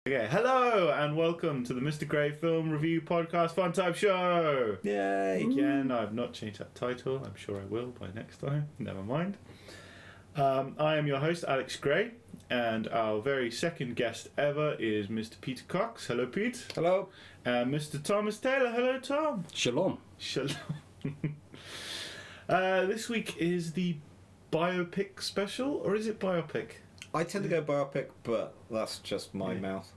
Okay, hello and welcome to the Mr. Grey Film Review Podcast Fun Time Show! Yay! Again, I've not changed that title. I'm sure I will by next time. Never mind. I am your host, Alex Gray, and our very second guest ever is Mr. Peter Cox. Hello, Pete. Hello. And Mr. Thomas Taylor. Hello, Tom. Shalom. Shalom. This week is the biopic special, or is it biopic? I tend to go biopic, but that's just my mouth.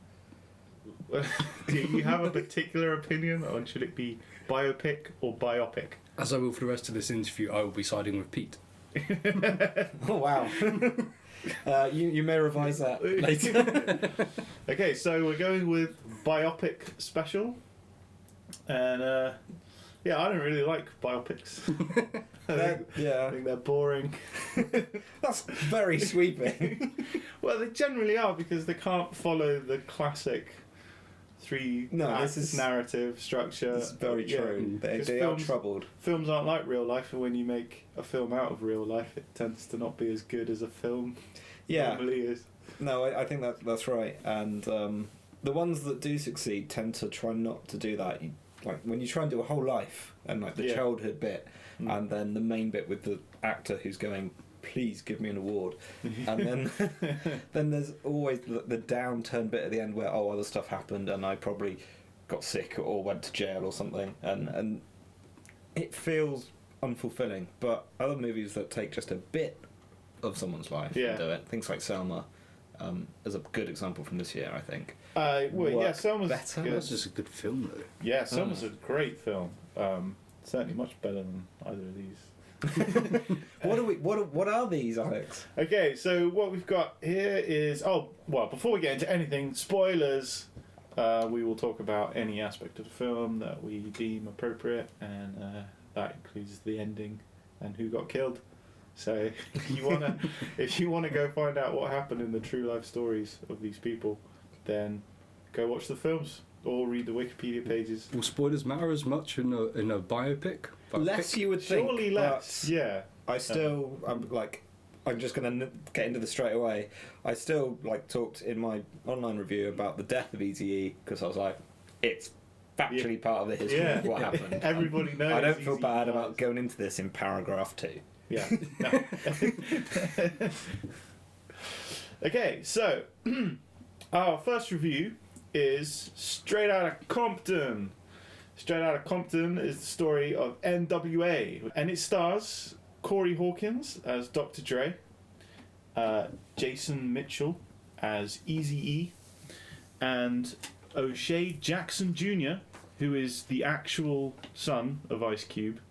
Do you have a particular opinion on should it be biopic or biopic? As I will for the rest of this interview, I will be siding with Pete. Oh, wow. You may revise that later. Okay, so we're going with biopic special. And, I don't really like biopics. I think they're boring. That's very sweeping. Well, they generally are because they can't follow the classic narrative structure. It's very true. They are troubled. Films aren't like real life, and when you make a film out of real life, it tends to not be as good as a film normally is. No, I think that's right. And the ones that do succeed tend to try not to do that. Like when you try and do a whole life and like the childhood bit, and then the main bit with the actor who's going, please give me an award, and then there's always the downturn bit at the end where other stuff happened and I probably got sick or went to jail or something, and it feels unfulfilling. But other movies that take just a bit of someone's life and do it, things like Selma is a good example from this year, I think. Selma's better. That's just a good film, though. Yeah, Selma's a great film. Certainly much better than either of these. What are these, Alex? Okay, so what we've got here is before we get into anything, spoilers. We will talk about any aspect of the film that we deem appropriate, and that includes the ending and who got killed. So if you wanna go find out what happened in the true life stories of these people, then go watch the films or read the Wikipedia pages. Will spoilers matter as much in a biopic? Less, you would think. Surely less. Yeah. I still, I'm just going to get into this straight away. I still talked in my online review about the death of Eazy-E because I was like, it's factually part of the history of what happened. Everybody knows. I don't feel bad about going into this in paragraph 2. Yeah. Okay, so our first review is Straight Outta Compton. Straight Outta Compton is the story of N.W.A. and it stars Corey Hawkins as Dr. Dre, Jason Mitchell as Eazy-E, and O'Shea Jackson Jr., who is the actual son of Ice Cube,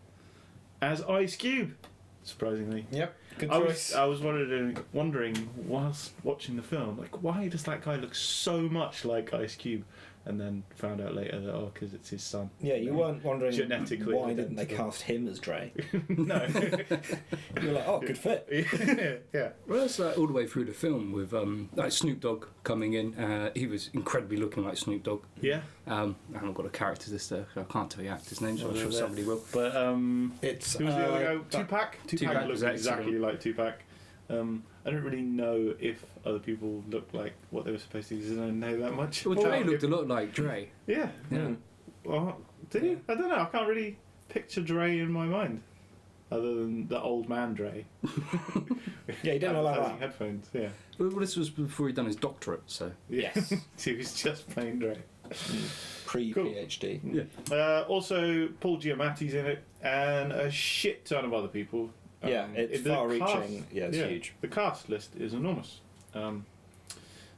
as Ice Cube. Surprisingly. Yep. Good choice. I was wondering whilst watching the film, why does that guy look so much like Ice Cube? And then found out later that because it's his son. Yeah, you weren't wondering genetically why didn't they cast him as Dre? No. You're like, good fit. Yeah. Well, that's all the way through the film with Snoop Dogg coming in. He was incredibly looking like Snoop Dogg. Yeah. I haven't got a character list there. I can't tell you actor's name, so I'm sure somebody will. But it's who was the other guy? Tupac. Tupac looks exactly like Tupac. I don't really know if other people looked like what they were supposed to because I don't know that much. Well, Dre looked a lot like Dre. Yeah. Well, did he? I don't know. I can't really picture Dre in my mind, other than the old man Dre. Yeah, he didn't look like that. Headphones. Yeah. Well, this was before he'd done his doctorate, so yes, he was just plain Dre. Pre-PhD. Yeah. Also, Paul Giamatti's in it, and a shit ton of other people. It's far-reaching. It's huge. The cast list is enormous. So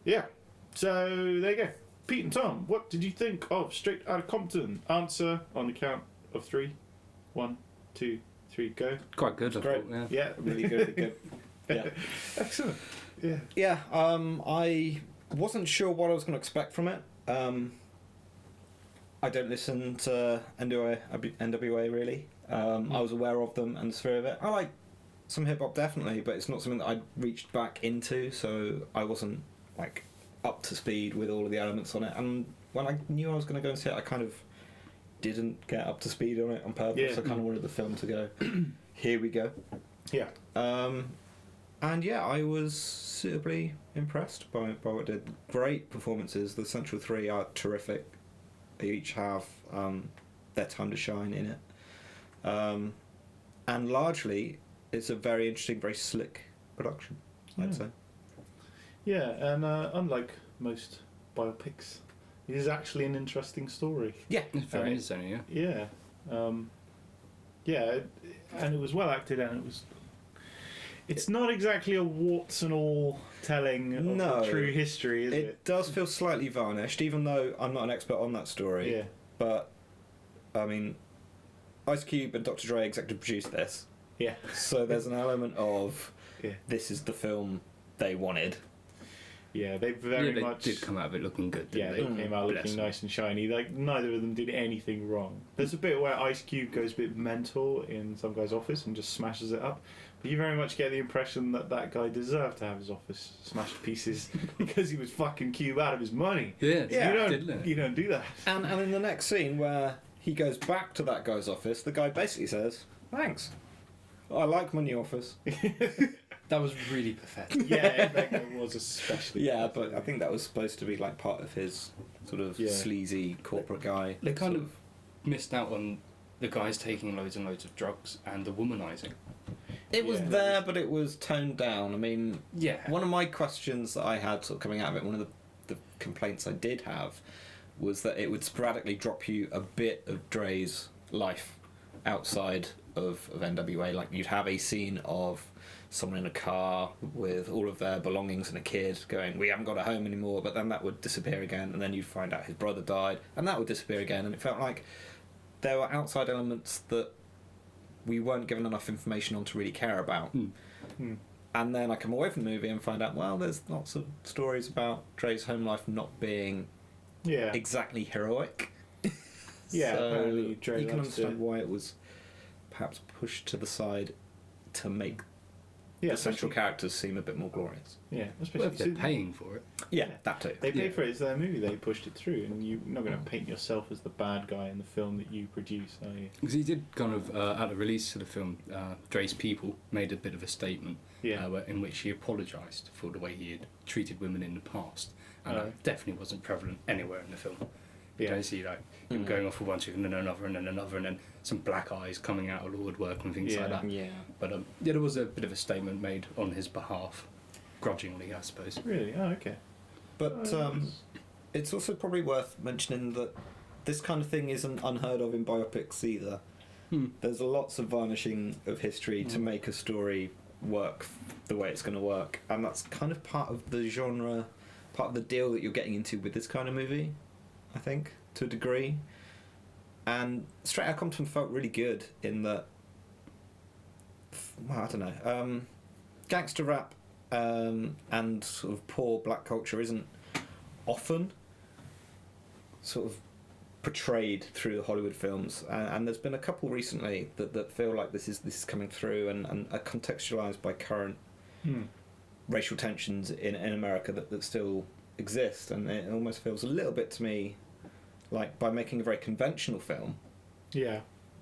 there you go. Pete and Tom, what did you think of Straight Outta Compton? Answer on the count of 3. 1, 2, 3, go. quite good. Great. I thought, Yeah. Really good. Yeah. Excellent. Yeah. Yeah. I wasn't sure what I was going to expect from it. I don't listen to N.W.A. really. I was aware of them and the sphere of it. I like some hip hop definitely, but it's not something that I reached back into, so I wasn't up to speed with all of the elements on it. And when I knew I was going to go and see it, I kind of didn't get up to speed on it on purpose. Yeah. I kind of wanted the film to go, here we go. Yeah. And yeah, I was suitably impressed by what it did. Great performances. The central three are terrific. They each have their time to shine in it. And largely, it's a very interesting, very slick production, I'd say. Yeah, and unlike most biopics, it is actually an interesting story. Yeah. It's very interesting, yeah. Yeah. Yeah, and it was well acted, and it was... It's not exactly a warts and all telling of the true history, is it? It does feel slightly varnished, even though I'm not an expert on that story. Yeah. But, I mean, Ice Cube and Dr. Dre executive produced this. Yeah. So there's an element of this is the film they wanted. Yeah, they very much did come out of it looking good. Yeah, Didn't they came out looking nice and shiny. Like, neither of them did anything wrong. There's a bit where Ice Cube goes a bit mental in some guy's office and just smashes it up. But you very much get the impression that that guy deserved to have his office smashed to pieces because he was fucking Cube out of his money. Yeah, You don't do that. And in the next scene where he goes back to that guy's office, the guy basically says, "Thanks. I like my new office." That was really pathetic. Yeah, that guy was especially. Yeah, but I think that was supposed to be like part of his sort of sleazy corporate guy. They kind of missed out on the guys taking loads and loads of drugs and the womanizing. It was there, but it was toned down. I mean, Yeah. one of my questions that I had sort of coming out of it, one of the complaints I did have, was that it would sporadically drop you a bit of Dre's life outside of N.W.A. Like, you'd have a scene of someone in a car with all of their belongings and a kid going, "We haven't got a home anymore," but then that would disappear again, and then you'd find out his brother died, and that would disappear again, and it felt like there were outside elements that we weren't given enough information on to really care about. And then I come away from the movie and find out, well, there's lots of stories about Dre's home life not being exactly heroic. Yeah, So apparently Dre you can loves understand to- why it was perhaps pushed to the side to make Yeah, the central especially- characters seem a bit more glorious. Yeah, Well, especially if they're paying for it. Yeah, that too. They paid Yeah. for it. It's their movie. They pushed it through, and you're not going to paint yourself as the bad guy in the film that you produce, are you? Because he did kind of, at the release of the film, Dre's people made a bit of a statement in which he apologised for the way he had treated women in the past. And that definitely wasn't prevalent anywhere in the film. You don't see like him going off with one chick and then another and then another and then some black eyes coming out of the woodwork and things like that. Yeah. But there was a bit of a statement made on his behalf, grudgingly, I suppose. Really? Oh, okay. But it's also probably worth mentioning that this kind of thing isn't unheard of in biopics either. There's lots of varnishing of history to make a story work the way it's going to work, and that's kind of part of the genre, part of the deal that you're getting into with this kind of movie, I think, to a degree. And Straight Outta Compton felt really good in that, well, I don't know, gangster rap and sort of poor black culture isn't often sort of portrayed through the Hollywood films, and there's been a couple recently that feel like this is coming through and are contextualised by current racial tensions in America that still exist, and it almost feels a little bit to me like by making a very conventional film,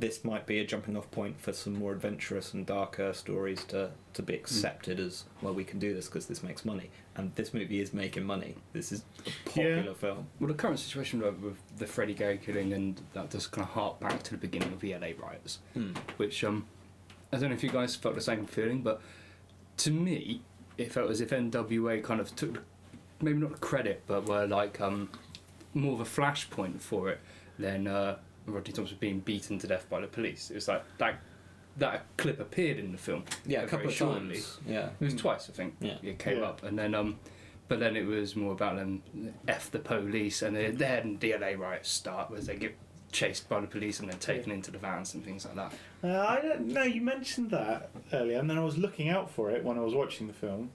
this might be a jumping off point for some more adventurous and darker stories to be accepted as, well, we can do this because this makes money, and this movie is making money. This is a popular film. Well, the current situation with the Freddie Gray killing, and that does kind of hark back to the beginning of the LA riots, which I don't know if you guys felt the same feeling, but to me it felt as if N.W.A. kind of took maybe not the credit, but were like more of a flashpoint for it than Rodney Thompson being beaten to death by the police. It was like that clip appeared in the film. Yeah, a couple of times. Yeah, it was twice, I think. Yeah. It came up, and then but then it was more about them F the police, and then the LA riots start, where they get chased by the police and then taken into the vans and things like that. I don't know. You mentioned that earlier, and then I was looking out for it when I was watching the film,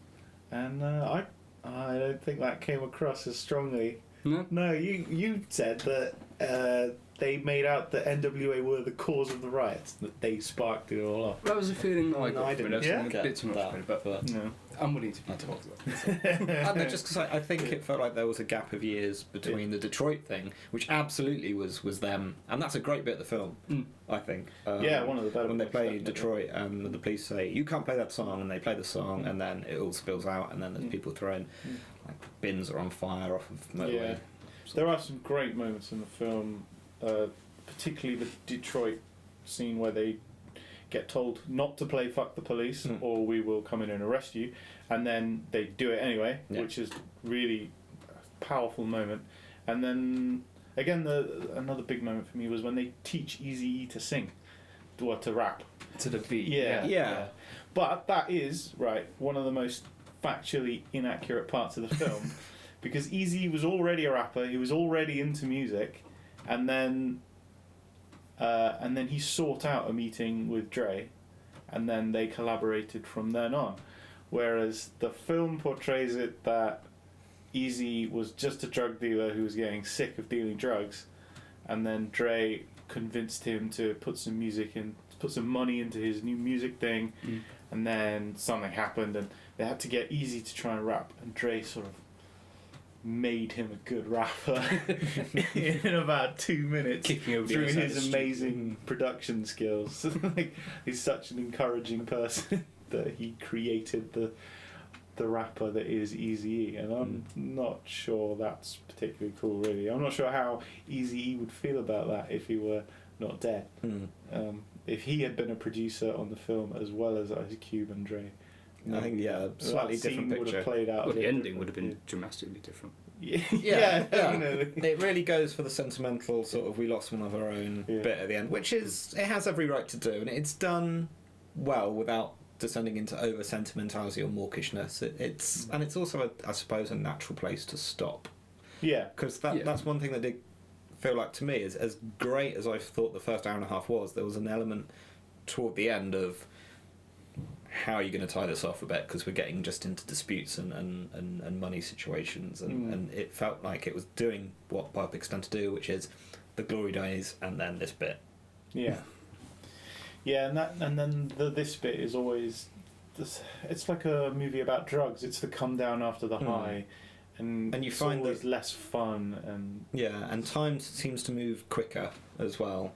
and I don't think that came across as strongly. No? No, you said that they made out that N.W.A were the cause of the riots, that they sparked it all off. That was a feeling I No, got I from it. didn't That's get a bit too much that, for me, but No. I'm willing to be talked about. And then just because I think it felt like there was a gap of years between the Detroit thing, which absolutely was them, and that's a great bit of the film, I think. Yeah, one of the better when they ones, play definitely. Detroit and the police say you can't play that song, and they play the song, and then it all spills out, and then there's people throwing like bins are on fire off of motorway. Yeah. There are some great moments in the film, particularly the Detroit scene where they get told not to play Fuck the Police or we will come in and arrest you, and then they do it anyway, which is really a powerful moment. And then again, another big moment for me was when they teach Eazy-E to sing or to rap. To the beat. Yeah. But that is one of the most factually inaccurate parts of the film because Eazy was already a rapper, he was already into music, and then he sought out a meeting with Dre, and then they collaborated from then on. Whereas the film portrays it that Eazy was just a drug dealer who was getting sick of dealing drugs, and then Dre convinced him to put some money into his new music thing, and then something happened, and they had to get Eazy to try and rap, and Dre sort of made him a good rapper in about 2 minutes Kicking over through the his amazing production skills. He's such an encouraging person that he created the rapper that is Eazy-E, and I'm not sure that's particularly cool, really. I'm not sure how Eazy-E would feel about that if he were not dead. If he had been a producer on the film as well as Ice Cube and Dre, I think slightly different would picture. have played out. Well, the ending would have been dramatically different. Yeah, definitely. It really goes for the sentimental sort of we lost one of our own bit at the end, which it has every right to do, and it's done well without descending into over sentimentality or mawkishness. It's also I suppose a natural place to stop. Yeah, Because that's one thing that did feel like to me is as great as I thought the first hour and a half was, there was an element toward the end of how are you going to tie this off a bit, because we're getting just into disputes and money situations, and it felt like it was doing what biopics tend to do, which is the glory days and then this bit. yeah, and then this bit is always it's like a movie about drugs. It's the come down after the high, and you it's find always that less fun and time seems to move quicker as well.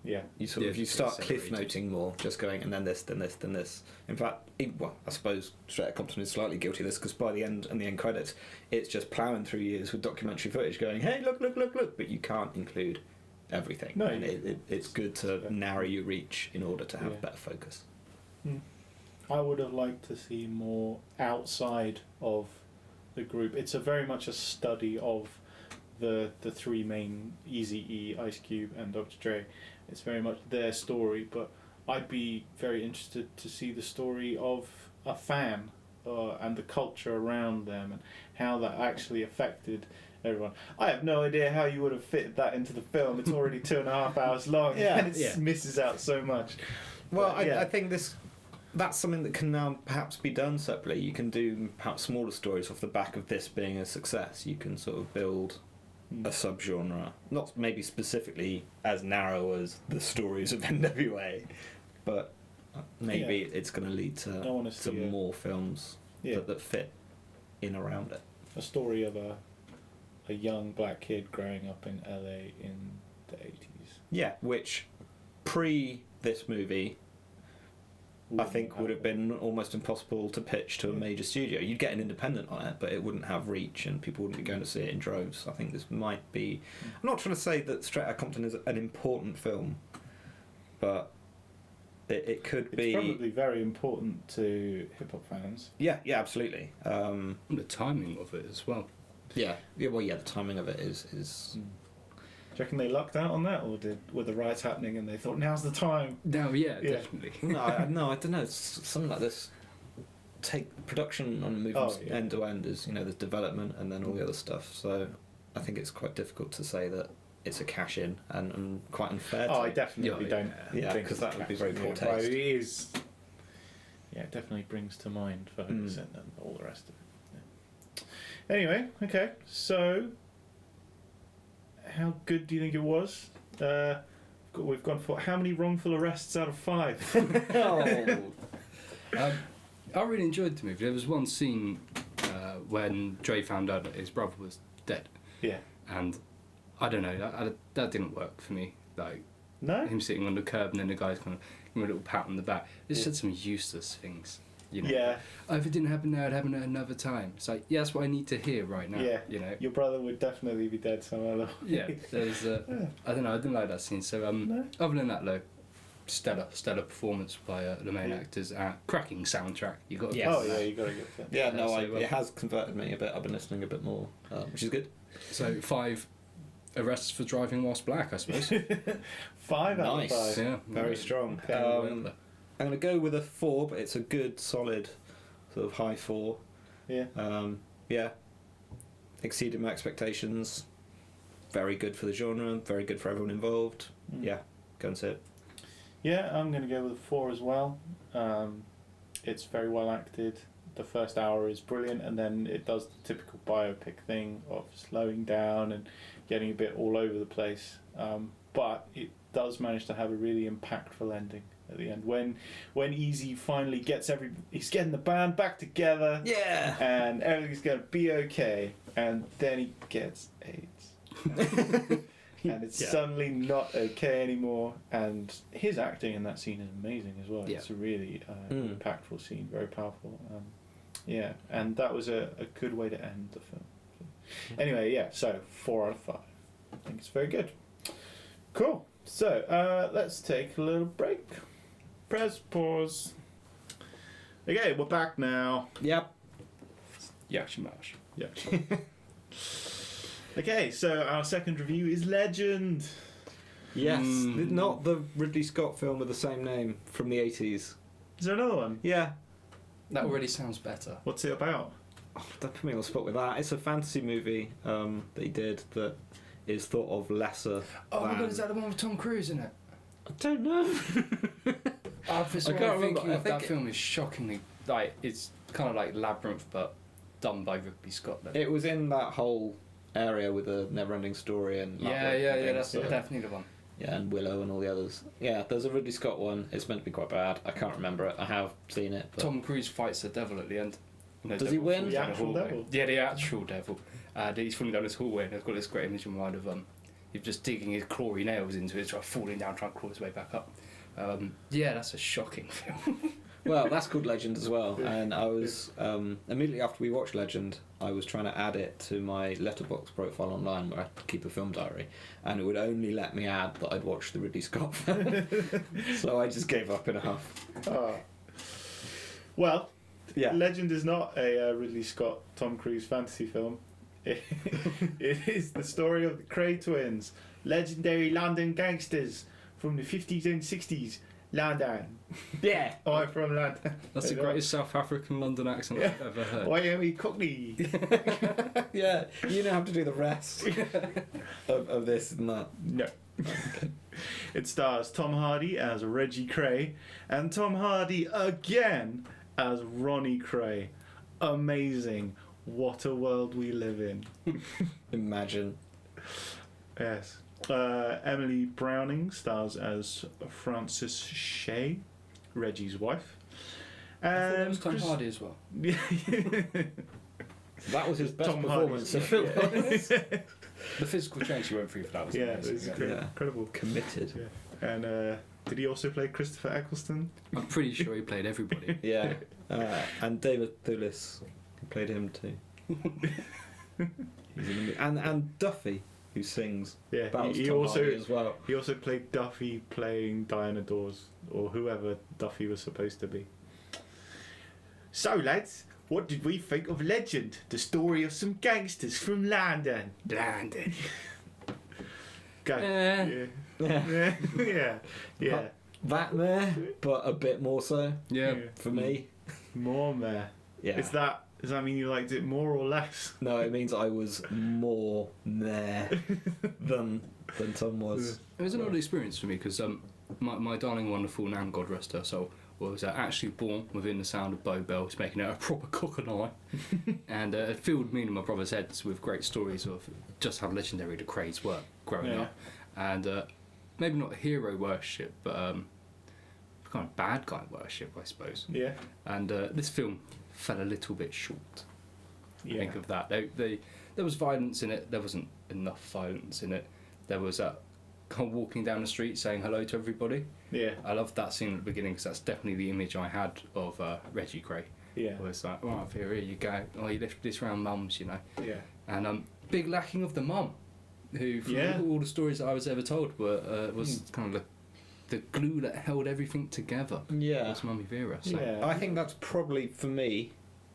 yeah. You start cliff accelerated. noting more, just going and then this, then this, then this. In fact, I suppose Outta Compton is slightly guilty of this, because by the end and the end credits, it's just ploughing through years with documentary footage, going, "Hey, look!" But you can't include everything. No, and it's good to narrow your reach in order to have better focus. I would have liked to see more outside of the group. It's very much a study of the three main Eazy-E, Ice Cube, and Dr. Dre. It's very much their story, but I'd be very interested to see the story of a fan and the culture around them and how that actually affected everyone. I have no idea how you would have fitted that into the film. It's already 2.5 hours long and it misses out so much. Well, But, I think that's something that can now perhaps be done separately. You can do perhaps smaller stories off the back of this being a success. You can sort of build a subgenre, not maybe specifically as narrow as the stories of N.W.A, but maybe it's going to lead to more films that fit in around it. A story of a young black kid growing up in LA in the 80s. Yeah, which pre this movie I think would have been almost impossible to pitch to a major studio. You'd get an independent on it, but it wouldn't have reach and people wouldn't be going to see it in droves. I think this might be... I'm not trying to say that Straight Outta Compton is an important film, but it could be... It's probably very important to hip-hop fans. Yeah, absolutely. And the timing of it as well. Yeah, the timing of it is... Do you reckon they lucked out on that, or were the riots happening and they thought, now's the time? No, definitely. No, I don't know. Something like this. Take production on a movie end to end is, there's development and then all the other stuff. So I think it's quite difficult to say that it's a cash in and quite unfair. I definitely don't. Yeah, think because that would be very poor But taste. it is. Yeah, it definitely brings to mind Ferguson and all the rest of it. Yeah. Anyway, okay, so how good do you think it was? We've gone for how many wrongful arrests out of 5? I really enjoyed the movie. There was one scene when Dre found out that his brother was dead, Yeah. and I don't know, that didn't work for me. Like No. him sitting on the curb and then the guy's kind of giving him a little pat on the back. It said some useless things. You know, Yeah. oh, if it didn't happen now, it'd happen at another time. It's like, yeah, that's what I need to hear right now. Yeah. You know. Your brother would definitely be dead some other way. Yeah. There's. I don't know. I didn't like that scene. So No. other than that, though, stellar performance by the main actors. Cracking soundtrack. You got. Yes. Oh yeah, you gotta get that. Yeah, no, So, it has converted me a bit. I've been listening a bit more, which is good. So 5 arrests for driving whilst black, I suppose. 5 out Nice. of 5. Yeah. Very strong. Um, I'm going to go with a 4, but it's a good, solid, sort of high 4. Yeah. Yeah. Exceeded my expectations. Very good for the genre. Very good for everyone involved. Mm. Yeah, go and see it. Yeah, I'm going to go with a 4 as well. It's very well acted. The first hour is brilliant, and then it does the typical biopic thing of slowing down and getting a bit all over the place. But it does manage to have a really impactful ending at the end. When Easy finally gets he's getting the band back together, Yeah! and everything's going to be okay, and then he gets AIDS. And it's Yeah. suddenly not okay anymore, and his acting in that scene is amazing as well. Yeah. It's a really Mm. impactful scene, very powerful. Yeah, and that was a good way to end the film. Anyway, yeah, so 4 out of 5. I think it's very good. Cool. So let's take a little break. Press pause. Okay, we're back now. Yep. Yash mash. Yeah. Okay, so our second review is Legend. Yes. Mm. Not the Ridley Scott film with the same name from the 80s. Is there another one? Yeah. That already sounds better. What's it about? Oh, don't put me on the spot with that. It's a fantasy movie that he did that is thought of lesser Oh my than... god, is that the one with Tom Cruise in it? I don't know. I can't remember. thinking I of that think film is shockingly like it's kind of like Labyrinth but done by Ridley Scott. Though. It was in that whole area with the Never-Ending Story and Labyrinth and things. That's definitely the one. Yeah, and Willow and all the others. Yeah, there's a Ridley Scott one. It's meant to be quite bad. I can't remember it. I have seen it. But... Tom Cruise fights the devil at the end. No, Does he devil win? falls The down actual hallway. devil? Yeah, the actual devil. He's falling down this hallway and it's got this great image in mind of he's just digging his clawy nails into it, falling down, trying to crawl his way back up. Yeah, that's a shocking film. Well, that's called Legend as well. And I was immediately after we watched Legend, I was trying to add it to my Letterboxd profile online where I keep a film diary, and it would only let me add that I'd watched the Ridley Scott film. So I just gave up in a huff. Oh. Well, Yeah. Legend is not a Ridley Scott, Tom Cruise fantasy film. It is the story of the Cray twins, legendary London gangsters from the 50s and 60s. London. Yeah. I'm from London. That's the greatest South African London accent I've ever heard. Miami Cockney. Yeah. You know how to do the rest of this and that. No. It stars Tom Hardy as Reggie Cray and Tom Hardy again as Ronnie Cray. Amazing. What a world we live in. Imagine. Yes. Emily Browning stars as Frances Shay, Reggie's wife. I thought it And was Tom Chris- Hardy as well. That was his best Tom performance. Hardy's- If it was. The physical change he went through for that was Yeah, it amazing. was Yeah. incredible. Committed. Yeah. And did he also play Christopher Eccleston? I'm pretty sure he played everybody. Yeah. And David Thewlis played him too. He's in the, and Duffy, who sings. Yeah. That was He Tom also Hardy as well. he also played Duffy playing Diana Dawes, or whoever Duffy was supposed to be. So lads, what did we think of Legend? The story of some gangsters from London. Landon. Go. Eh. Yeah. Yeah. Yeah. That there, but a bit more so Yeah. for me. More meh. Yeah. Does that mean you liked it more or less? No, it means I was more there than Tom was. It was an odd experience for me because my darling, wonderful Nan, God rest her soul, was actually born within the sound of Bow Bells, making it a proper cock and eye, and filled me and my brother's heads with great stories of just how legendary the Krays were growing up, and maybe not hero worship, but kind of bad guy worship, I suppose. Yeah. And this film fell a little bit short. Yeah. Think of that. There was violence in it. There wasn't enough violence in it. There was kind of walking down the street saying hello to everybody. Yeah. I loved that scene at the beginning because that's definitely the image I had of Reggie Kray. Yeah. It was like, right, here you go. Oh, you left this round mums, you know. Yeah. And big lacking of the mum, who from all the stories that I was ever told was kind of the glue that held everything together. Yeah. Was Mummy Vera. So. Yeah. I think that's probably for me,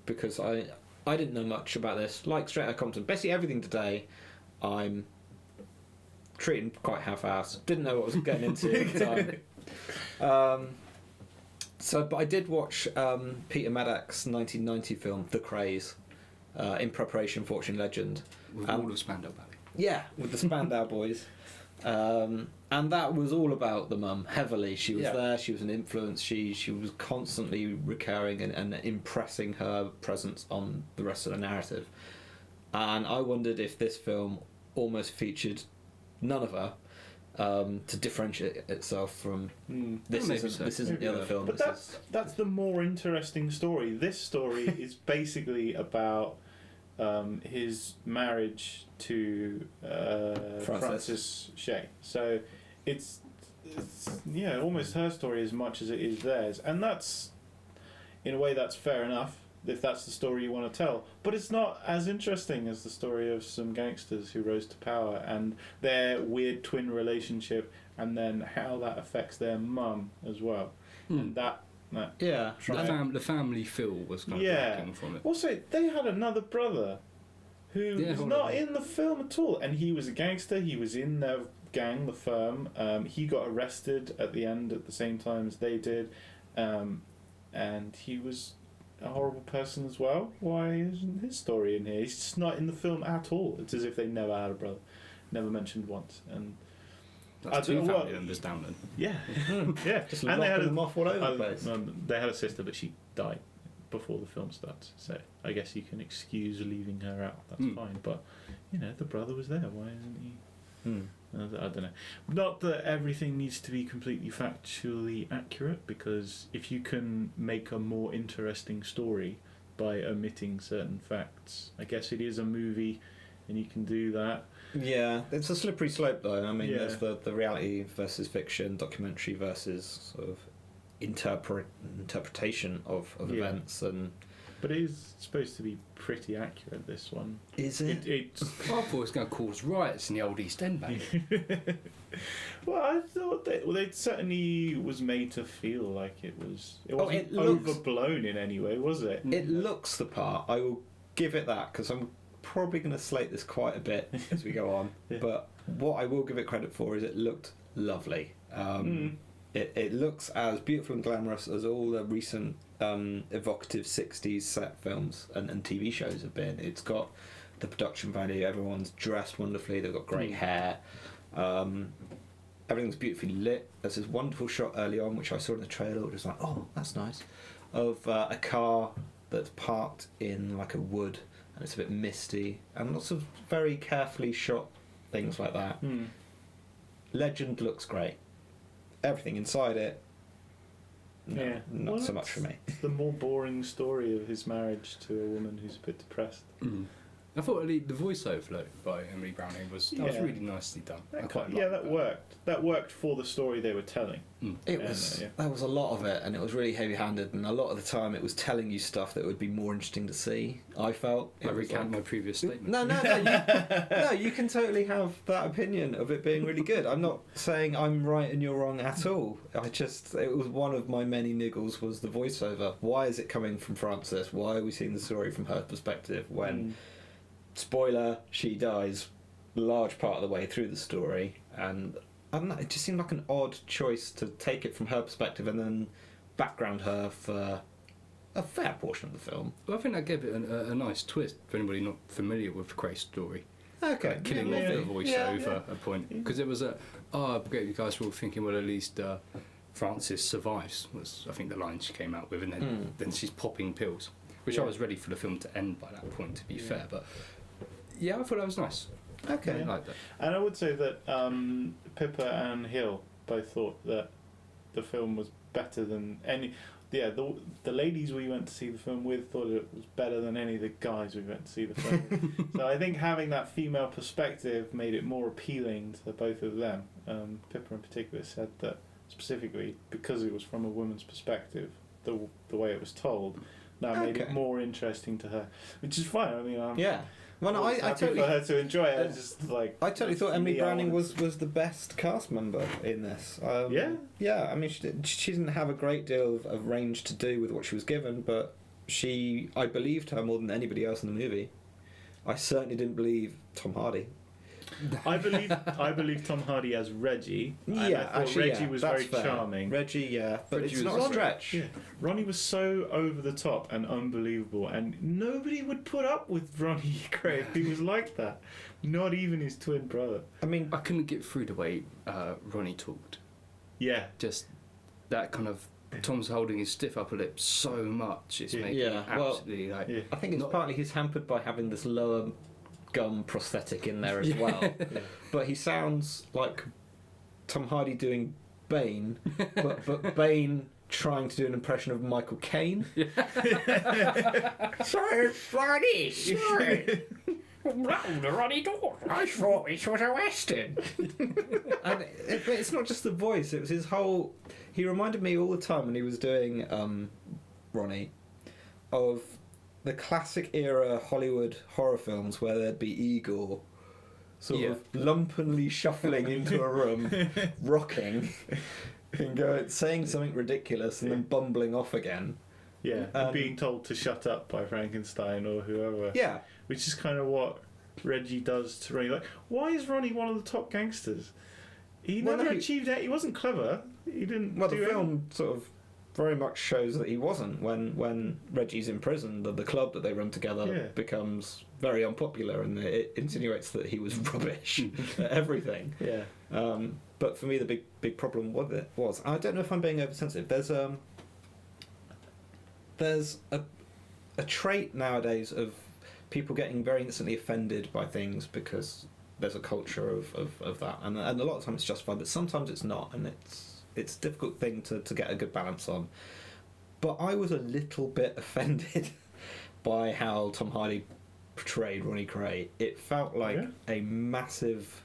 because I didn't know much about this. Like Straight Outta Compton, basically everything today, I'm treating quite half-assed. Didn't know what I was getting into at the time. But I did watch Peter Maddox's 1990 film The Krays in preparation for watching Legend. With all of Spandau Ballet. Yeah, with the Spandau Boys. And that was all about the mum, heavily. She was there, she was an influence, she was constantly recurring and impressing her presence on the rest of the narrative. And I wondered if this film almost featured none of her to differentiate itself from this isn't the other film. But that's the more interesting story. This story is basically about his marriage to Frances Shay. So it's almost her story as much as it is theirs, and that's, in a way, that's fair enough if that's the story you want to tell. But it's not as interesting as the story of some gangsters who rose to power and their weird twin relationship, and then how that affects their mum as well. And the family feel was kind of lacking from it. Also, they had another brother who was not in the film at all, and he was a gangster. He was in their gang, the Firm. He got arrested at the end at the same time as they did, and he was a horrible person as well. Why isn't his story in here? He's just not in the film at all. It's as if they never had a brother, never mentioned once. And that's two family members down then. Yeah, yeah. Just and they had them off all over the place. They had a sister, but she died before the film starts. So I guess you can excuse leaving her out. That's fine. But the brother was there. Why isn't he? I don't know. Not that everything needs to be completely factually accurate, because if you can make a more interesting story by omitting certain facts, I guess it is a movie, and you can do that. Yeah, it's a slippery slope, though. I mean, there's the reality versus fiction, documentary versus sort of interpretation of events, but it is supposed to be pretty accurate, this one. Is it? I thought it was going to cause riots in the old East End, mate. Well, I thought they certainly was made to feel like it was. It wasn't overblown in any way, was it? It looks the part. I will give it that, because I'm probably going to slate this quite a bit as we go on. But what I will give it credit for is it looked lovely. It looks as beautiful and glamorous as all the recent evocative 60s set films and TV shows have been. It's got the production value, everyone's dressed wonderfully, they've got great hair, everything's beautifully lit. There's this wonderful shot early on, which I saw in the trailer, which was like, oh, that's nice, of a car that's parked in like a wood, and it's a bit misty, and lots of very carefully shot things like that. Legend looks great. Everything inside it, not so much for me. It's the more boring story of his marriage to a woman who's a bit depressed. I thought the voiceover by Emily Browning was really nicely done. That worked. That worked for the story they were telling. It was that was a lot of it, and it was really heavy-handed, and a lot of the time it was telling you stuff that would be more interesting to see. I felt. I recant my previous statement. No, you can totally have that opinion of it being really good. I'm not saying I'm right and you're wrong at all. It was one of my many niggles was the voiceover. Why is it coming from Frances? Why are we seeing the story from her perspective when? Spoiler, she dies a large part of the way through the story, and I don't know, it just seemed like an odd choice to take it from her perspective and then background her for a fair portion of the film. Well, I think that gave it a nice twist for anybody not familiar with Cray's story. Okay. Killing off the voiceover a point. Because it was I forget you guys were all thinking, well, at least Frances survives was, I think, the line she came out with, and then she's popping pills, which I Yeah. was ready for the film to end by that point, to be fair. But yeah, I thought that was nice. Okay. I liked that. And I would say that Pippa and Hill both thought that the film was better than any. Yeah, the ladies we went to see the film with thought it was better than any of the guys we went to see the film with. So I think having that female perspective made it more appealing to both of them. Pippa in particular said that specifically because it was from a woman's perspective, the way it was told, that made it Okay. more interesting to her, which is fine. I mean, Yeah. Well, no, I happy totally. for her to enjoy it. I just I totally thought Emily Yeah, I Browning wanted- was the best cast member in this. Yeah? Yeah, I mean, she didn't have a great deal of range to do with what she was given, but I believed her more than anybody else in the movie. I certainly didn't believe Tom Hardy. I believe Tom Hardy as Reggie. And I thought actually, Reggie yeah, was that's very fair. charming. Reggie, yeah, but Reggie it's was not a Ronnie- stretch. Yeah, Ronnie was so over the top and unbelievable, and nobody would put up with Ronnie Gray if he was like that. Not even his twin brother. I mean, I couldn't get through the way Ronnie talked. Yeah, Just that kind of Tom's holding his stiff upper lip so much. It's Yeah. making Yeah, it well, absolutely like. yeah. I think it's Not- partly he's hampered by having this lower gum prosthetic in there as well. But he sounds like Tom Hardy doing Bane, but Bane trying to do an impression of Michael Caine. Sorry, Ronnie, sorry. The Ronnie door. I thought it was a western. And it's not just the voice; it was his whole. He reminded me all the time when he was doing Ronnie of the classic era Hollywood horror films where there'd be Igor sort Yeah. of lumpenly shuffling into a room, rocking, and saying something ridiculous and then bumbling off again. Yeah, and being told to shut up by Frankenstein or whoever. Yeah. Which is kind of what Reggie does to Ronnie. Like, why is Ronnie one of the top gangsters? He Well, never no, achieved it. He wasn't clever. He didn't. Well, the do film sort of very much shows that he wasn't. When Reggie's in prison, the club that they run together Yeah. becomes very unpopular, and it insinuates that he was rubbish at everything. Yeah. But for me, the big problem was I don't know if I'm being oversensitive. There's a trait nowadays of people getting very instantly offended by things because there's a culture of that, and a lot of times it's justified, but sometimes it's not, and it's a difficult thing to get a good balance on. But I was a little bit offended by how Tom Hardy portrayed Ronnie Gray. It felt like a massive.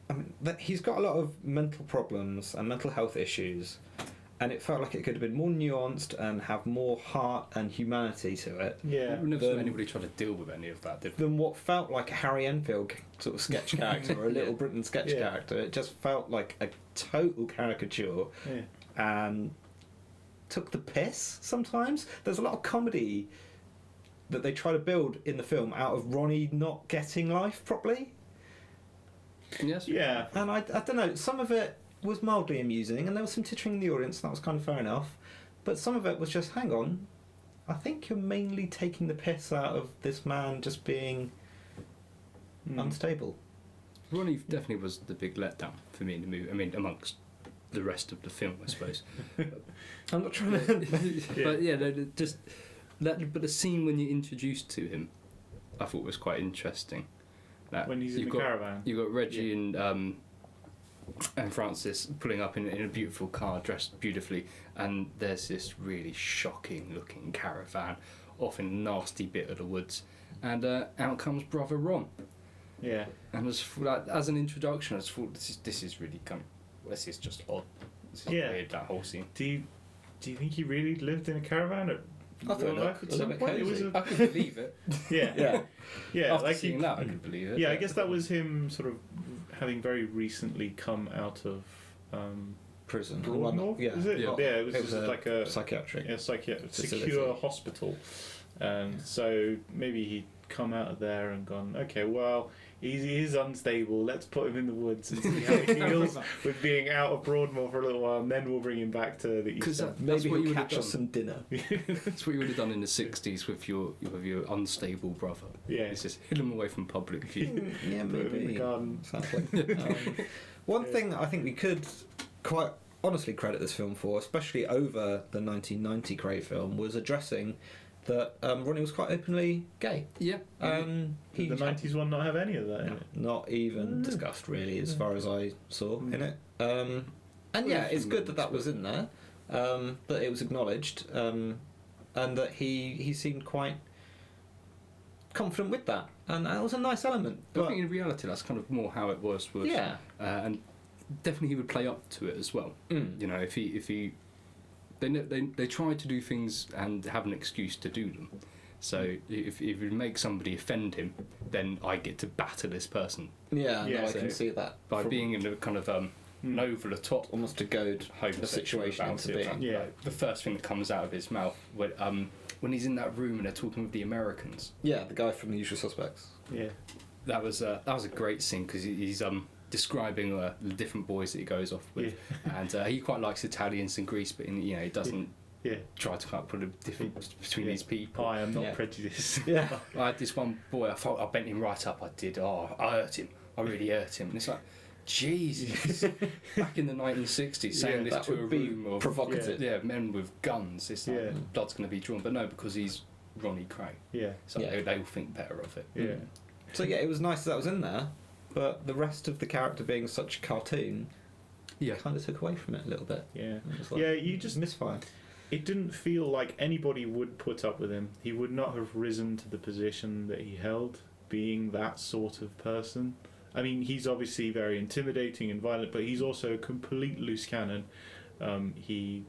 I mean, he's got a lot of mental problems and mental health issues, and it felt like it could have been more nuanced and have more heart and humanity to it. Yeah. We never saw Then- anybody try to deal with any of that, did we? Than what felt like a Harry Enfield sort of sketch character or a Little Britain sketch Yeah. character. It just felt like a total caricature Yeah. and took the piss sometimes. There's a lot of comedy that they try to build in the film out of Ronnie not getting life properly. Yes. Yeah. And I don't know, some of it was mildly amusing and there was some tittering in the audience, and that was kind of fair enough. But some of it was just, hang on, I think you're mainly taking the piss out of this man just being unstable. Ronnie definitely was the big letdown for me in the movie. I mean, amongst the rest of the film, I suppose. I'm not trying to... But yeah, but the scene when you're introduced to him, I thought was quite interesting. When he's in the caravan. You've got Reggie and Francis pulling up in a beautiful car, dressed beautifully, and there's this really shocking looking caravan off in a nasty bit of the woods, and out comes brother Ron. Yeah. And as an introduction, I just thought this is really this is just odd. This is Yeah. weird, that whole scene. Do you think he really lived in a caravan at I thought real it life looked at a some bit point? It was cosy. a, I could believe it. yeah. Yeah. After like seeing that, I could believe it. Yeah, I guess that was him sort of having very recently come out of Prison. Broadmoor. Yeah. Is it? Yeah. Yeah, it was It just was like a psychiatric. secure facility. hospital, and so maybe he come out of there and gone, okay, well, he is unstable. Let's put him in the woods and see how he feels with being out of Broadmoor for a little while, and then we'll bring him back to the East End. Maybe what you he'll would have catch us done. some dinner. That's what you would have done in the 60s with your unstable brother. Yeah. It's just hid him away from public view. Yeah, Put him in the maybe. garden. Sounds like. One thing I think we could quite honestly credit this film for, especially over the 1990 Cray film, was addressing that Ronnie was quite openly gay. Yeah. Did the 90s one not have any of that in it? Not even discussed really, as far as I saw in it. And yeah, it's good that was in there, that it was acknowledged, and that he seemed quite confident with that, and that was a nice element. I But think in reality that's kind of more how it was. yeah, And definitely he would play up to it as well. You know, if he they try to do things and have an excuse to do them. So if you make somebody offend him, then I get to batter this person yeah, Yeah, no, I so can see that by from being in a kind of an over the top almost a goad homosexual situation about into it. being. Yeah. Like, the first thing that comes out of his mouth when he's in that room and they're talking with the Americans. Yeah, the guy from The Usual Suspects. Yeah. That was a great scene because he's describing the different boys that he goes off with, and he quite likes Italians and Greece, but he doesn't Yeah. try to kind of put a difference between these people. I am not Yeah. prejudiced. Yeah, I had this one boy, I bent him right up. I did. Oh, I hurt him. I really hurt him. And it's like, Jesus. Back in the 1960s, saying this that to a would be room of provocative. men with guns. It's like Yeah. blood's going to be drawn, but no, because he's Ronnie Cray, Yeah. so Yeah. they will think better of it. Yeah. So yeah, it was nice that was in there, but the rest of the character being such a cartoon Yeah. kind of took away from it a little bit. Yeah. It was like, Yeah, you just misfire. it didn't feel like anybody would put up with him. He would not have risen to the position that he held, being that sort of person. I mean, he's obviously very intimidating and violent, but he's also a complete loose cannon. He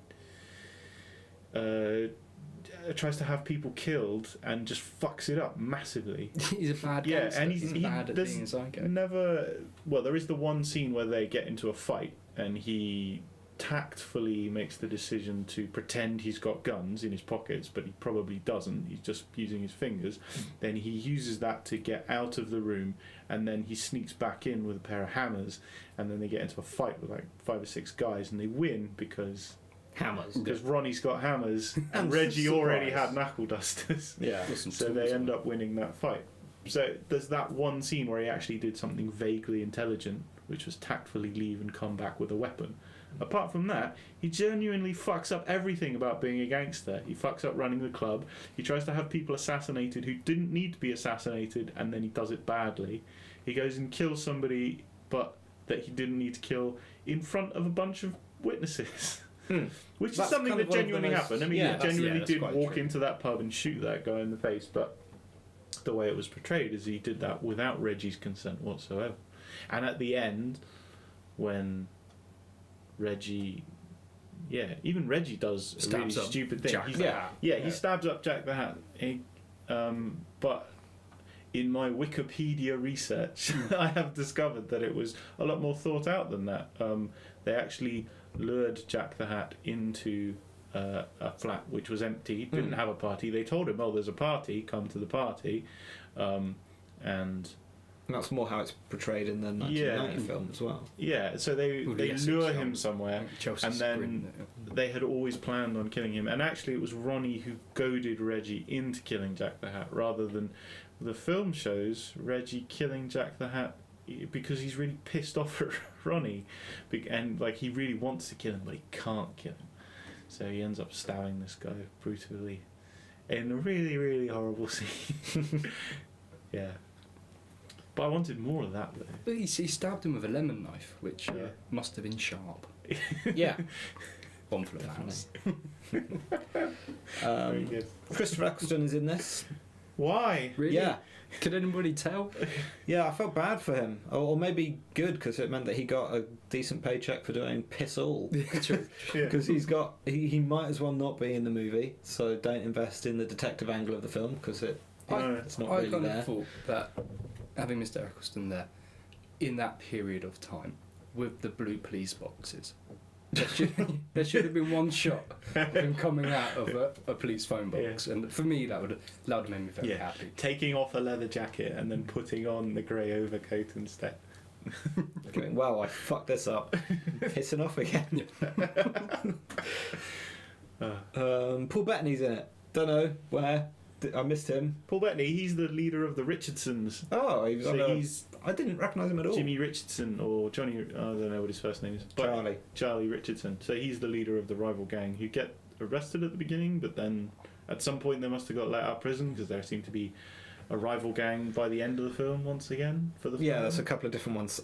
tries to have people killed and just fucks it up massively. He's a bad Yeah, gangster. and he's he bad at there's being a psycho. never. Well, there is the one scene where they get into a fight, and he tactfully makes the decision to pretend he's got guns in his pockets, but he probably doesn't. He's just using his fingers. Then he uses that to get out of the room, and then he sneaks back in with a pair of hammers, and then they get into a fight with like 5 or 6 guys, and they win because Hammers. Ronnie's got hammers and And Reggie surprise. already had knuckle dusters. Yeah. So they end up winning that fight. So there's that one scene where he actually did something vaguely intelligent, which was tactfully leave and come back with a weapon. Apart from that, he genuinely fucks up everything about being a gangster. He fucks up running the club. He tries to have people assassinated who didn't need to be assassinated, and then he does it badly. He goes and kills somebody, but that he didn't need to kill in front of a bunch of witnesses. Which is That's something kind that of one of the genuinely most- happened. I mean, yeah, he that's- genuinely that's did quite walk true. into that pub and shoot that guy in the face, but the way it was portrayed is he did that without Reggie's consent whatsoever. And at the end, when Reggie... Yeah, even Reggie does a really Stabs up stupid thing. Jack He's- the Hat. he stabs up Jack the Hat. But in my Wikipedia research, I have discovered that it was a lot more thought out than that. They actually lured Jack the Hat into a flat which was empty, didn't have a party. They told him, "Oh, there's a party. Come to the party," and That's more how it's portrayed in the 1990 film as well. yeah. So they With the Essex lure film. him somewhere. Chelsea And then Sprint, they had always planned on killing him, and actually it was Ronnie who goaded Reggie into killing Jack the Hat, rather than the film shows Reggie killing Jack the Hat because he's really pissed off at Ronnie, and like he really wants to kill him, but he can't kill him, so he ends up stabbing this guy brutally in a really, really horrible scene. Yeah, but I wanted more of that though. But he stabbed him with a lemon knife, which Yeah. must have been sharp. Yeah. One for the fans. Very good. Christopher Eccleston is in this. Why? Really? Yeah. Could anybody tell? Yeah, I felt bad for him. Or maybe good, because it meant that he got a decent paycheck for doing piss all. True. Yeah. Because he might as well not be in the movie, so don't invest in the detective angle of the film, because it's not I really kind there. of thought that having Mr. Eccleston there in that period of time with the blue police boxes There should have been one shot of him coming out of a police phone box, and for me that would have made me very happy. Taking off a leather jacket and then putting on the grey overcoat instead. Going, wow, I fucked this up. Pissing off again. Paul Bettany's in it. Don't know where. I missed him. Paul Bettany, he's the leader of the Richardsons. Oh, he was So he's I didn't recognise him at all. Jimmy Richardson or Johnny. I don't know what his first name is. But Charlie Richardson. So he's the leader of the rival gang who get arrested at the beginning, but then at some point they must have got let out of prison because there seemed to be a rival gang by the end of the film once again for the film. Yeah, that's a couple of different ones.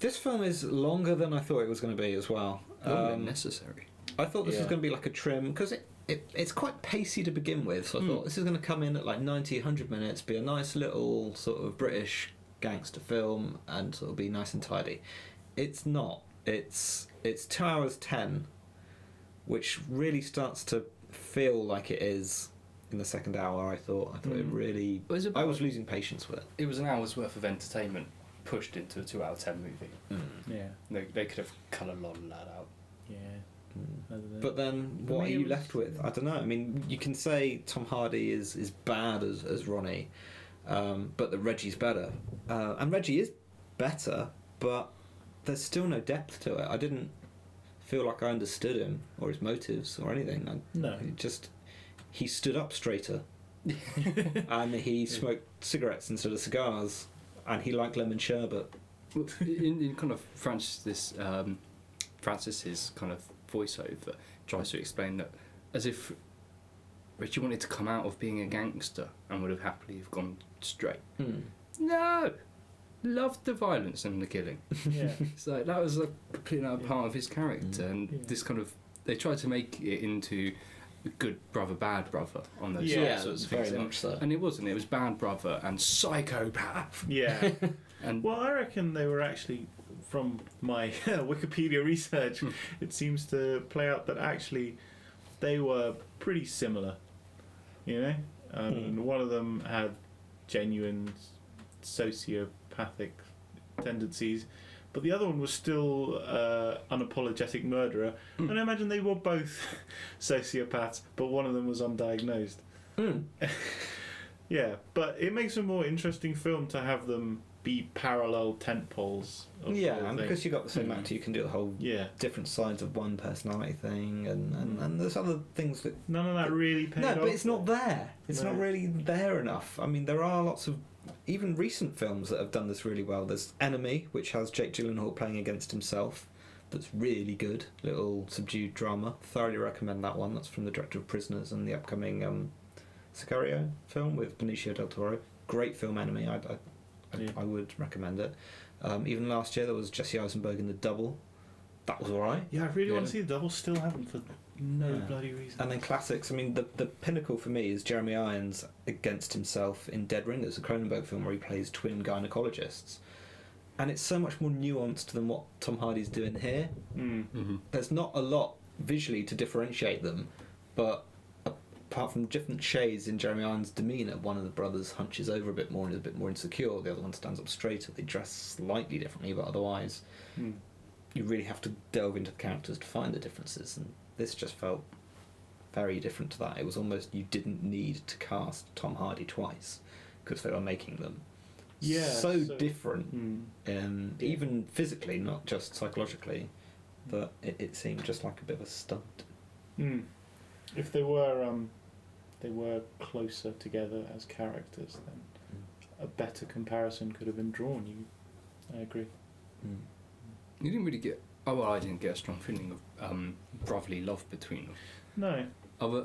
This film is longer than I thought it was going to be as well. Necessary. I thought this was going to be like a trim because it's quite pacey to begin with, so I thought this is going to come in at like 90, 100 minutes, be a nice little sort of British gangster film and sort of be nice and tidy. It's not. It's 2 hours 10, which really starts to feel like it is in the second hour. I thought it really... I was losing patience with it. It was an hour's worth of entertainment pushed into a 2 hour 10 movie. Yeah. They could have cut a lot of that out. Yeah. But then, what are you left with? I don't know. I mean, you can say Tom Hardy is bad as Ronnie, but that Reggie's better, and Reggie is better, but there's still no depth to it. I didn't feel like I understood him or his motives or anything. He stood up straighter, and he smoked cigarettes instead of cigars, and he liked lemon sherbet. In kind of Francis's kind of voiceover tries to explain that as if Richie wanted to come out of being a gangster and would have happily have gone straight. No, loved the violence and the killing. Yeah. So that was a completely another part of his character, and this kind of they tried to make it into a good brother, bad brother on those sorts of things. Very much so. And it wasn't. It was bad brother and psychopath. Yeah. And well, I reckon they were actually, from my Wikipedia research, it seems to play out that actually they were pretty similar. You know? One of them had genuine sociopathic tendencies, but the other one was still unapologetic murderer. And I imagine they were both sociopaths, but one of them was undiagnosed. Yeah, but it makes a more interesting film to have them be parallel tent poles. And because you got the same actor, you can do the whole Yeah. different sides of one personality thing, and there's other things that None of that really paid off. no, but it's not there. It's No. not really there enough. I mean, there are lots of even recent films that have done this really well. There's Enemy, which has Jake Gyllenhaal playing against himself. That's really good, little subdued drama. Thoroughly recommend that one. That's from the director of Prisoners and the upcoming Sicario film with Benicio del Toro. Great film, Enemy. I would recommend it. Even last year there was Jesse Eisenberg in The Double. That was alright. Yeah, I really want to see The Double. Still haven't for no bloody reason. And then classics. I mean, the pinnacle for me is Jeremy Irons against himself in Dead Ringers, a Cronenberg film where he plays twin gynecologists. And it's so much more nuanced than what Tom Hardy's doing here. There's not a lot visually to differentiate them, but apart from different shades in Jeremy Irons' demeanour, one of the brothers hunches over a bit more and is a bit more insecure, the other one stands up straighter. They dress slightly differently, but otherwise you really have to delve into the characters to find the differences, and this just felt very different to that. It was almost you didn't need to cast Tom Hardy twice because they were making them so different, even physically, not just psychologically, that it seemed just like a bit of a stunt. If they were closer together as characters, then a better comparison could have been drawn. I agree. you didn't really get. Oh well, I didn't get a strong feeling of brotherly love between them. No.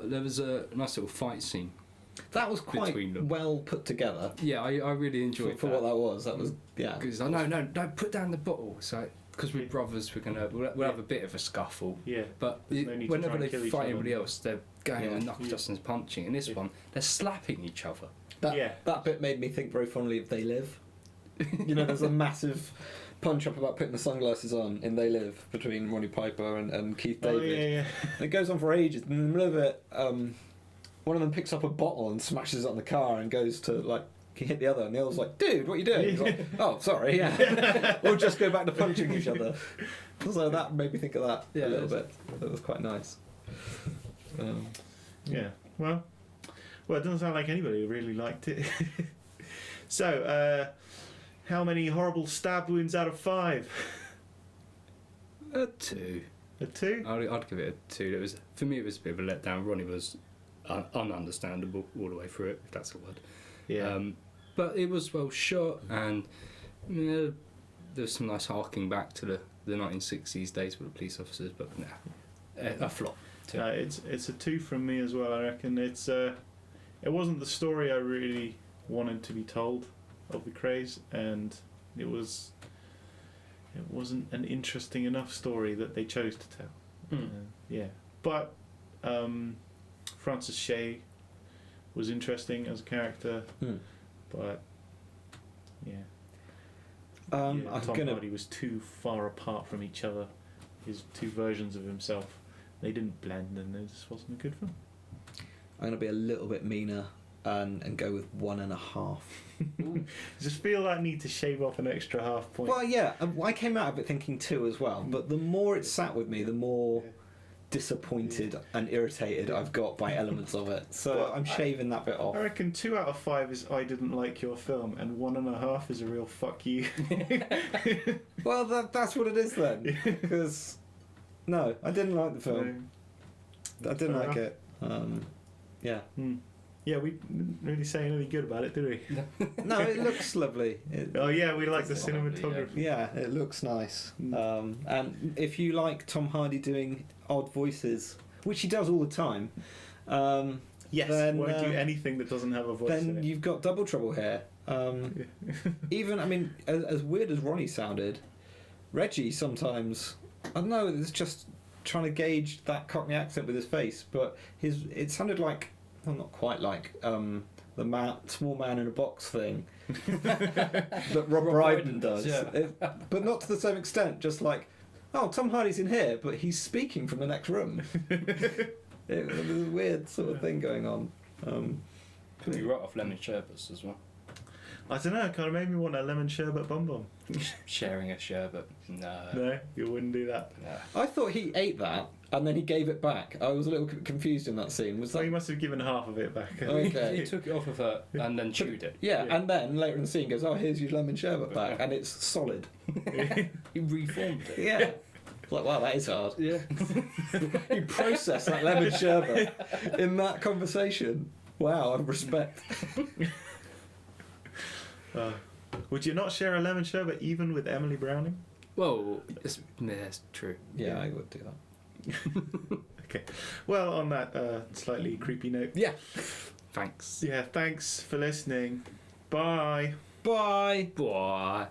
There was a nice little fight scene. That was quite well put together. Yeah, I really enjoyed for that. what that was. That was Because no, don't put down the bottle. So because we're brothers, we'll have a bit of a scuffle. Yeah. But whenever they fight anybody else, they're going and knuckle dusters and punching. In this one, they're slapping each other. That bit made me think very fondly of They Live. You know, there's a massive punch up about putting the sunglasses on in They Live between Ronnie Piper and Keith David. And it goes on for ages. And in the middle of it, one of them picks up a bottle and smashes it on the car and goes to hit the other, and the other's like, "Dude, what are you doing?" He's like, "Oh, sorry, yeah." Or just go back to punching each other. So that made me think of that Yeah, a little it bit. That was quite nice. Yeah. Well, it doesn't sound like anybody really liked it. So, how many horrible stab wounds out of 5? A 2. A 2? I'd give it a 2. It was, for me, it was a bit of a letdown. Ronnie was ununderstandable all the way through it, if that's a word. Yeah. But it was well shot, and there was some nice harking back to the 1960s days with the police officers. But a flop. It's a 2 from me as well. I reckon it wasn't the story I really wanted to be told of the Krays, and it wasn't an interesting enough story that they chose to tell. Yeah, but Francis Shay was interesting as a character, but yeah. Tom Hardy was too far apart from each other. His two versions of himself, they didn't blend, and it just wasn't a good film. I'm gonna be a little bit meaner and go with 1.5. Just feel that need to shave off an extra half point. Well, yeah, I came out of it thinking 2 as well, but the more it sat with me, the more disappointed and irritated I've got by elements of it. So Well, I'm shaving that bit off. I reckon 2 out of 5 is I didn't like your film, and 1.5 is a real fuck you. Well, that's what it is then. Because no, I didn't like the film. I didn't like it. Yeah. Yeah, we didn't really say anything good about it, did we? No, it looks lovely. Oh yeah, we like the It's lovely, cinematography. Yeah, it looks nice. And if you like Tom Hardy doing odd voices, which he does all the time, Yes, then, won't do anything that doesn't have a voice in then it. you've got double trouble here. Even, I mean, as weird as Ronnie sounded, Reggie sometimes, I don't know, it's just trying to gauge that Cockney accent with his face, but it sounded like, well, not quite like, the small man in a box thing that Rob Brydon does. yeah. But not to the same extent, just like, oh, Tom Hardy's in here, but he's speaking from the next room. It was a weird sort of thing going on. Could be right off lemon sherbets as well. I don't know, it kind of made me want a lemon sherbet bum. Sharing a sherbet. No. No, you wouldn't do that. No. I thought he ate that and then he gave it back. I was a little confused in that scene. Was So that you must have given half of it back. Okay. He took it off of her and then chewed it. Yeah, Yeah. and then later in the scene goes, oh, here's your lemon sherbet back, and it's solid. He reformed it. Yeah. It's like, wow, that is hard. Yeah. You process that lemon sherbet in that conversation. Wow, I respect. Would you not share a lemon sherbet even with Emily Browning? Well, it's true. Yeah, I would do that. Okay. Well, on that slightly creepy note. Yeah. Thanks. Yeah, thanks for listening. Bye. Bye. Bye.